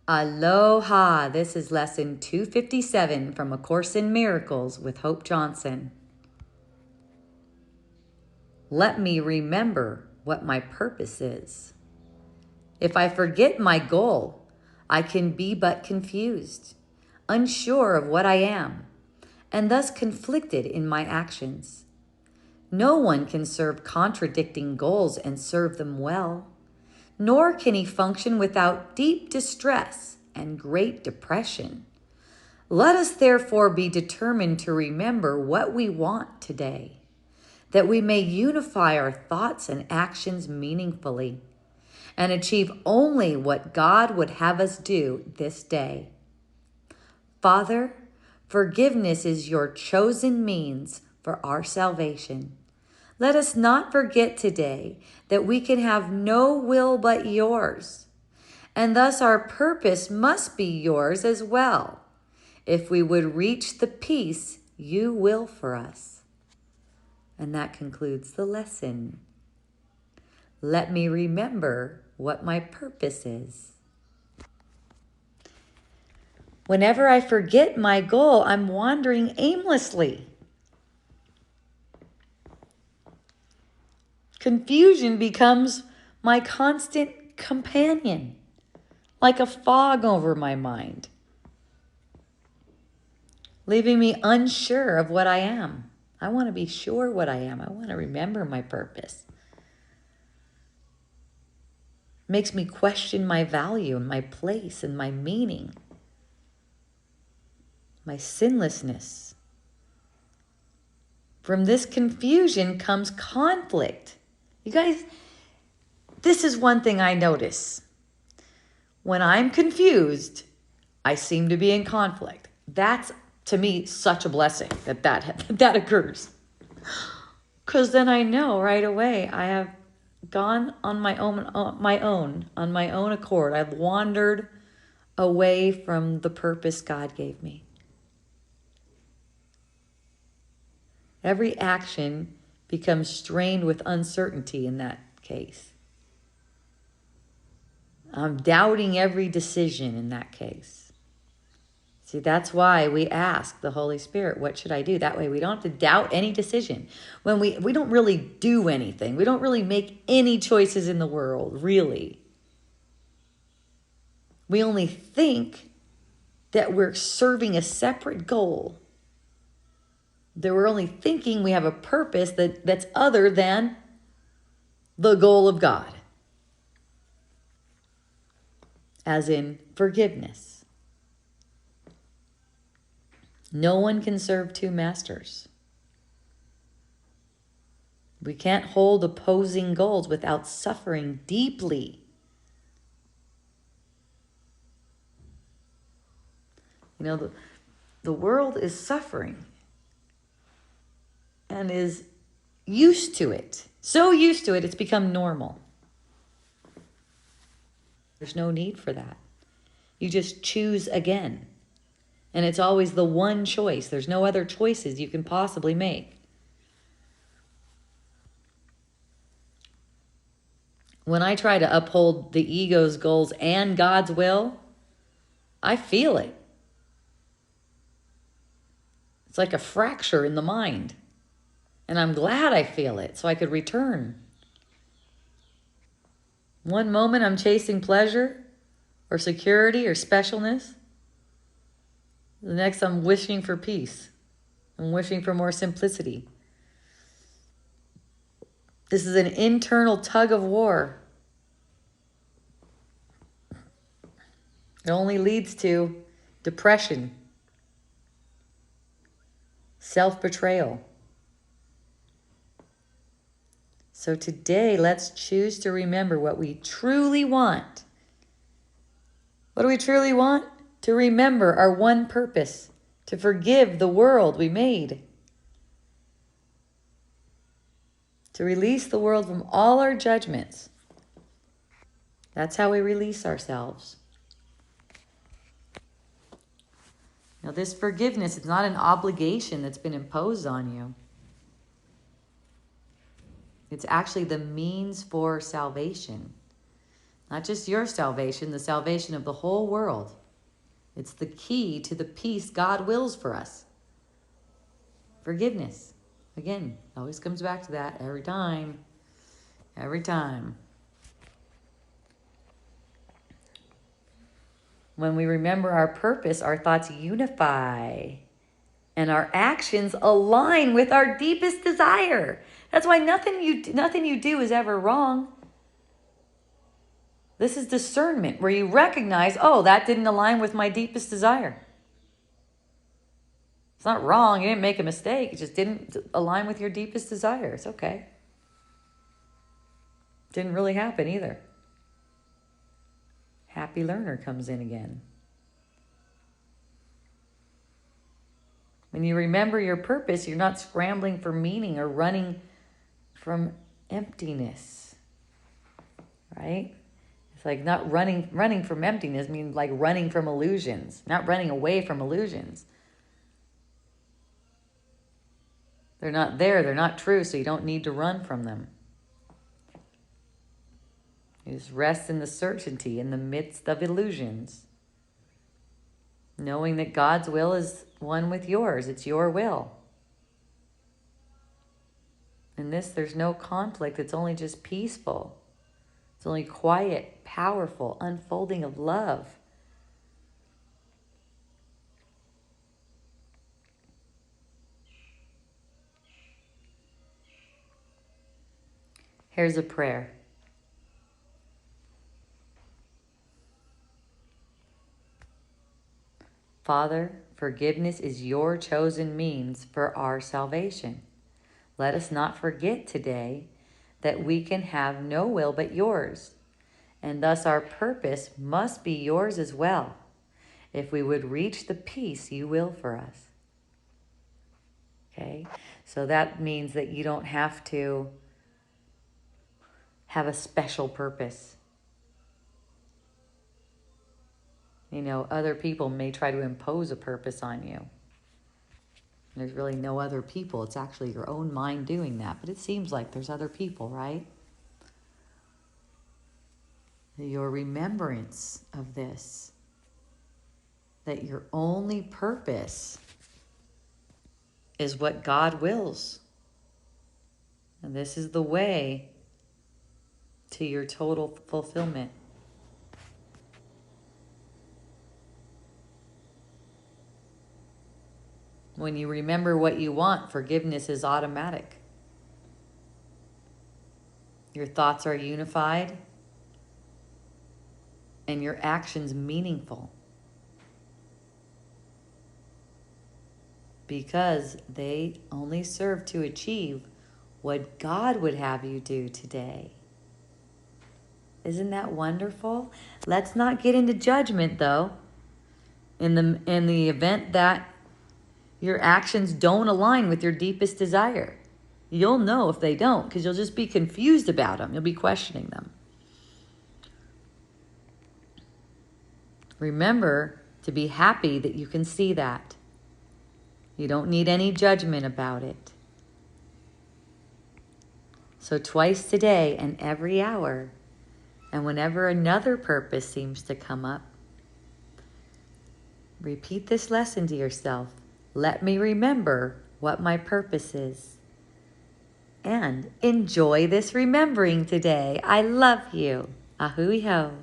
Aloha! This is lesson 257 from A Course in Miracles with Hope Johnson. Let me remember what my purpose is. If I forget my goal, I can be but confused, unsure of what I am, and thus conflicted in my actions. No one can serve contradicting goals and serve them well, nor can he function without deep distress and great depression. Let us therefore be determined to remember what we want today, that we may unify our thoughts and actions meaningfully and achieve only what God would have us do this day. Father, forgiveness is your chosen means for our salvation. Let us not forget today that we can have no will but yours, and thus our purpose must be yours as well, if we would reach the peace you will for us. And that concludes the lesson. Let me remember what my purpose is. Whenever I forget my goal, I'm wandering aimlessly. Confusion becomes my constant companion, like a fog over my mind, leaving me unsure of what I am. I want to be sure what I am. I want to remember my purpose. It makes me question my value and my place and my meaning, my sinlessness. From this confusion comes conflict. You guys, this is one thing I notice. When I'm confused, I seem to be in conflict. That's, to me, such a blessing that occurs. Because then I know right away I have gone on my own accord. I've wandered away from the purpose God gave me. Every action becomes strained with uncertainty in that case. I'm doubting every decision in that case. See, that's why we ask the Holy Spirit, what should I do? That way we don't have to doubt any decision. When we don't really do anything. We don't really make any choices in the world, really. We only think that we're serving a separate goal. That we're only thinking we have a purpose that's other than the goal of God. As in forgiveness. No one can serve two masters. We can't hold opposing goals without suffering deeply. You know, the world is suffering and is used to it. So used to it, it's become normal. There's no need for that. You just choose again. And it's always the one choice. There's no other choices you can possibly make. When I try to uphold the ego's goals and God's will, I feel it. It's like a fracture in the mind. And I'm glad I feel it so I could return. One moment I'm chasing pleasure or security or specialness. The next I'm wishing for peace. I'm wishing for more simplicity. This is an internal tug of war. It only leads to depression, self-betrayal. So today, let's choose to remember what we truly want. What do we truly want? To remember our one purpose, to forgive the world we made. To release the world from all our judgments. That's how we release ourselves. Now, this forgiveness is not an obligation that's been imposed on you. It's actually the means for salvation. Not just your salvation, the salvation of the whole world. It's the key to the peace God wills for us. Forgiveness. Again, always comes back to that every time. Every time. When we remember our purpose, our thoughts unify and our actions align with our deepest desire. That's why nothing you do is ever wrong. This is discernment, where you recognize, oh, that didn't align with my deepest desire. It's not wrong. You didn't make a mistake. It just didn't align with your deepest desire. It's okay. Didn't really happen either. Happy learner comes in again. When you remember your purpose, you're not scrambling for meaning or running from emptiness. Right? It's like not running from emptiness means like running from illusions, not running away from illusions. They're not there, they're not true, so you don't need to run from them. You just rest in the certainty in the midst of illusions, knowing that God's will is one with yours. It's your will. In this, there's no conflict. It's only just peaceful. It's only quiet, powerful unfolding of love. Here's a prayer. Father, forgiveness is your chosen means for our salvation. Let us not forget today that we can have no will but yours, and thus our purpose must be yours as well, if we would reach the peace you will for us. Okay? So that means that you don't have to have a special purpose. You know, other people may try to impose a purpose on you. There's really no other people. It's actually your own mind doing that. But it seems like there's other people, right? Your remembrance of this, that your only purpose is what God wills. And this is the way to your total fulfillment. When you remember what you want, forgiveness is automatic. Your thoughts are unified and your actions meaningful, because they only serve to achieve what God would have you do today. Isn't that wonderful? Let's not get into judgment, though. In the event that your actions don't align with your deepest desire, you'll know if they don't, because you'll just be confused about them. You'll be questioning them. Remember to be happy that you can see that. You don't need any judgment about it. So twice today and every hour, and whenever another purpose seems to come up, repeat this lesson to yourself. Let me remember what my purpose is. And enjoy this remembering today. I love you. Ahui ho.